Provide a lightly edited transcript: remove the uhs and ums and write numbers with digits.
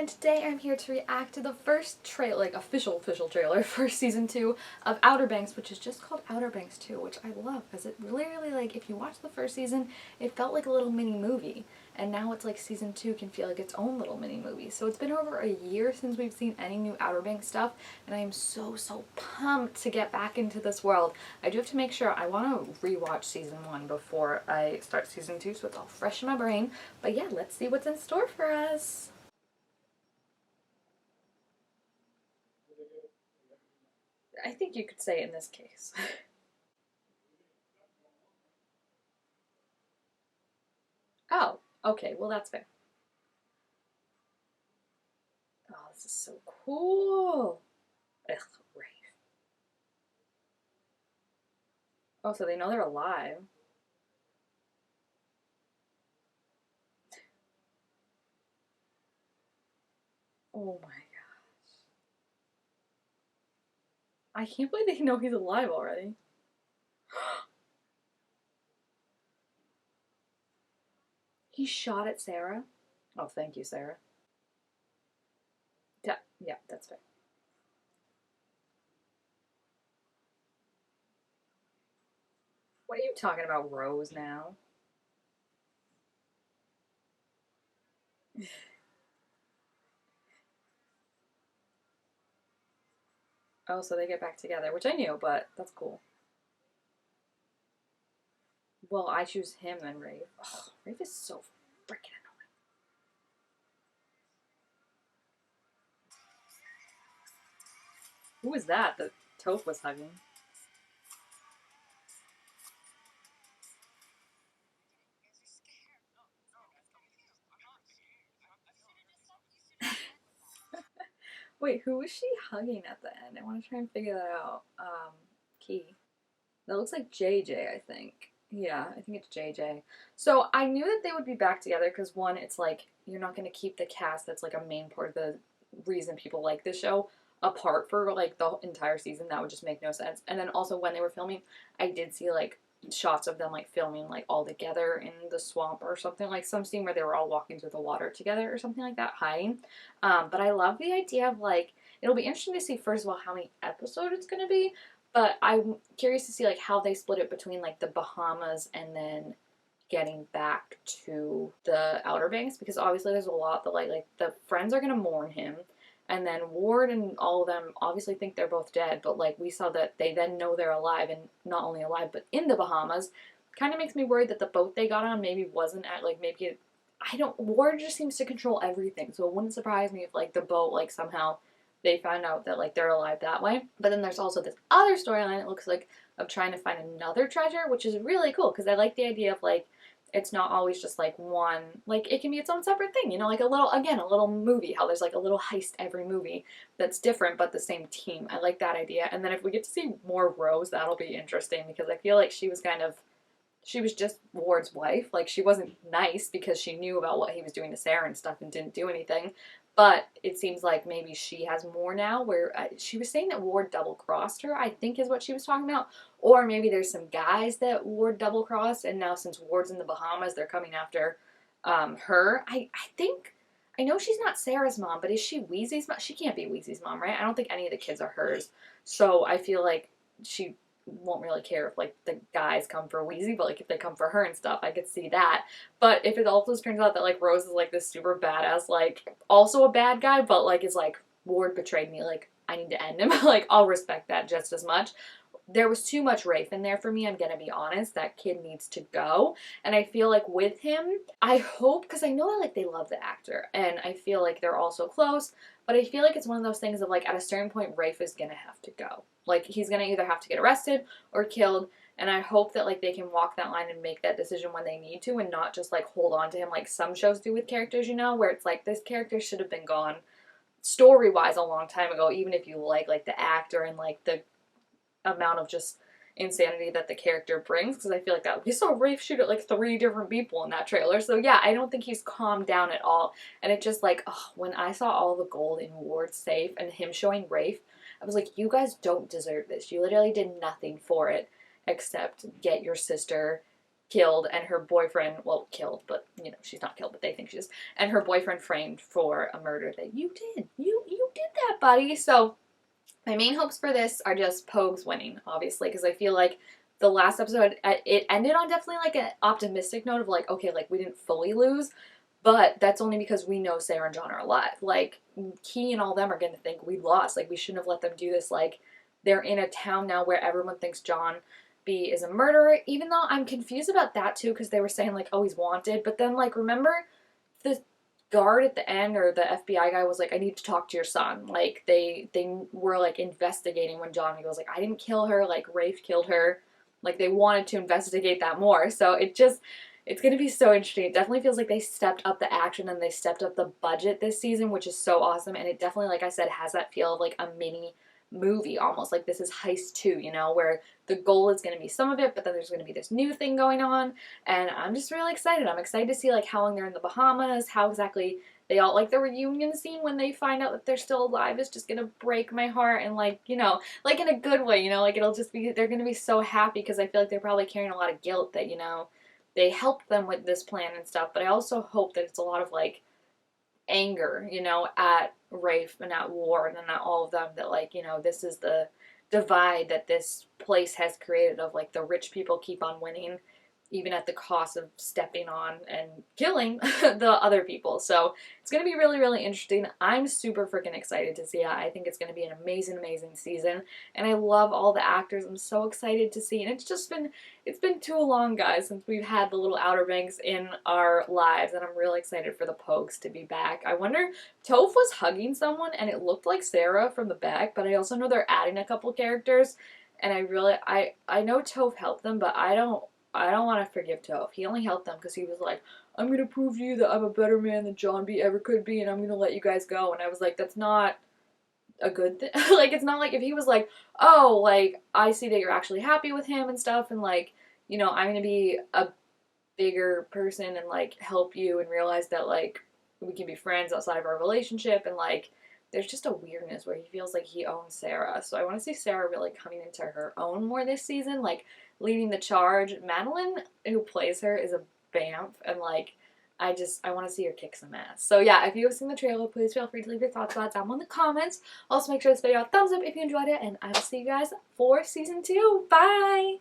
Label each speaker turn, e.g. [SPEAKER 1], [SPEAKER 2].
[SPEAKER 1] and today I'm here to react to the first trailer, like official trailer for season 2 of Outer Banks, which is just called Outer Banks 2, which I love because it really, like, if you watch the first season, it felt like a little mini movie, and now it's like season 2 can feel like its own little mini movie. So it's been over a year since we've seen any new Outer Banks stuff, and I am so pumped to get back into this world. I do have to make sure, I want to rewatch season 1 before I start season 2, so it's all fresh in my brain. But yeah, let's see what's in store for us. I think you could say in this case. Oh, okay, well that's fair. Oh, this is so cool. Ugh, Rafe. Oh, so they know they're alive. Oh my gosh. I can't believe they know he's alive already. He shot at Sarah? Oh, thank you, Sarah. Yeah, that's fair. What are you talking about, Rose, now? Oh, so they get back together, which I knew, but that's cool. Well, I choose him then Rafe. Ugh, Rafe is so freaking annoying. Who was that Toph was hugging? Wait, who was she hugging at the end? I want to try and figure that out. Key. That looks like JJ, I think. Yeah, I think it's JJ. So I knew that they would be back together because one, it's like you're not going to keep the cast that's like a main part of the reason people like this show apart for like the entire season. That would just make no sense. And then also when they were filming, I did see like shots of them like filming like all together in the swamp or something, like some scene where they were all walking through the water together or something like that, hiding. But I love the idea of like it'll be interesting to see first of all how many episodes it's going to be, but I'm curious to see like how they split it between like the Bahamas and then getting back to the Outer Banks, because obviously there's a lot that like the friends are gonna mourn him, and then Ward and all of them obviously think they're both dead, but like we saw that they then know they're alive, and not only alive but in the Bahamas. Kind of makes me worried that the boat they got on maybe wasn't at like maybe it, I don't, Ward just seems to control everything, so it wouldn't surprise me if like the boat like somehow they found out that like they're alive that way. But then there's also this other storyline, it looks like, of trying to find another treasure, which is really cool because I like the idea of like it's not always just like one, like it can be its own separate thing, you know, like a little, again, a little movie, how there's like a little heist every movie that's different but the same team. I like that idea. And then if we get to see more Rose, that'll be interesting because I feel like she was kind of, she was just Ward's wife. Like she wasn't nice because she knew about what he was doing to Sarah and stuff and didn't do anything. But it seems like maybe she has more now, where she was saying that Ward double crossed her, I think is what she was talking about. Or maybe there's some guys that Ward double crossed, and now since Ward's in the Bahamas, they're coming after her. I think, I know she's not Sarah's mom, but is she Weezy's mom? She can't be Weezy's mom, right? I don't think any of the kids are hers. So I feel like she won't really care if like the guys come for Wheezy, but like if they come for her and stuff, I could see that. But if it also turns out that like Rose is like this super badass, like also a bad guy, but like is like Ward betrayed me, like I need to end him, like I'll respect that just as much. There was too much Rafe in there for me, I'm gonna be honest. That kid needs to go. And I feel like with him, I hope, because I know that like they love the actor and I feel like they're also close, but I feel like it's one of those things of like at a certain point Rafe is gonna have to go. Like he's gonna either have to get arrested or killed, and I hope that like they can walk that line and make that decision when they need to and not just like hold on to him like some shows do with characters, you know, where it's like this character should have been gone story-wise a long time ago, even if you like the actor and like the amount of just insanity that the character brings, because I feel like that we saw Rafe shoot at like 3 different people in that trailer. So yeah, I don't think he's calmed down at all. And it just like, oh, when I saw all the gold in Ward's safe and him showing Rafe, I was like, you guys don't deserve this. You literally did nothing for it except get your sister killed and her boyfriend, well, killed, but you know, she's not killed, but they think she is, and her boyfriend framed for a murder that you did. You did that, buddy. So my main hopes for this are just Pogues winning, obviously, because I feel like the last episode, it ended on definitely like an optimistic note of like, okay, like we didn't fully lose, but that's only because we know Sarah and John are alive. Like, Key and all them are going to think we lost. Like, we shouldn't have let them do this. Like, they're in a town now where everyone thinks John B is a murderer, even though I'm confused about that too, because they were saying like, oh, he's wanted. But then, like, remember the guard at the end, or the FBI guy was like, I need to talk to your son. Like, they were like investigating when John goes like, I didn't kill her, like Rafe killed her. Like, they wanted to investigate that more. So it's going to be so interesting. It definitely feels like they stepped up the action and they stepped up the budget this season, which is so awesome. And it definitely, like I said, has that feel of like a mini movie almost. Like, this is Heist 2, you know, where the goal is going to be some of it, but then there's going to be this new thing going on. And I'm just really excited. I'm excited to see like how long they're in the Bahamas, how exactly they all, like the reunion scene when they find out that they're still alive is just gonna break my heart, and like, you know, like in a good way, you know, like it'll just be, they're gonna be so happy because I feel like they're probably carrying a lot of guilt that, you know, they helped them with this plan and stuff. But I also hope that it's a lot of like anger, you know, at Rafe and at Ward and at all of them, that like, you know, this is the divide that this place has created of like the rich people keep on winning even at the cost of stepping on and killing the other people. So it's going to be really, really interesting. I'm super freaking excited to see it. I think it's going to be an amazing, amazing season. And I love all the actors. I'm so excited to see. And it's been too long, guys, since we've had the little Outer Banks in our lives. And I'm really excited for the Pogues to be back. I wonder, Toph was hugging someone and it looked like Sarah from the back, but I also know they're adding a couple characters. And I know Toph helped them, but I don't want to forgive Toph. He only helped them because he was like, I'm going to prove to you that I'm a better man than John B ever could be, and I'm going to let you guys go. And I was like, that's not a good thing. Like, it's not like if he was like, oh, like, I see that you're actually happy with him and stuff, and like, you know, I'm going to be a bigger person and like help you and realize that like we can be friends outside of our relationship, and like there's just a weirdness where he feels like he owns Sarah. So I want to see Sarah really coming into her own more this season, like leading the charge. Madeline, who plays her, is a bamf, and like I want to see her kick some ass. So yeah, if you have seen the trailer, please feel free to leave your thoughts about it down in the comments. Also, make sure this video a thumbs up if you enjoyed it, and I will see you guys for season 2. Bye!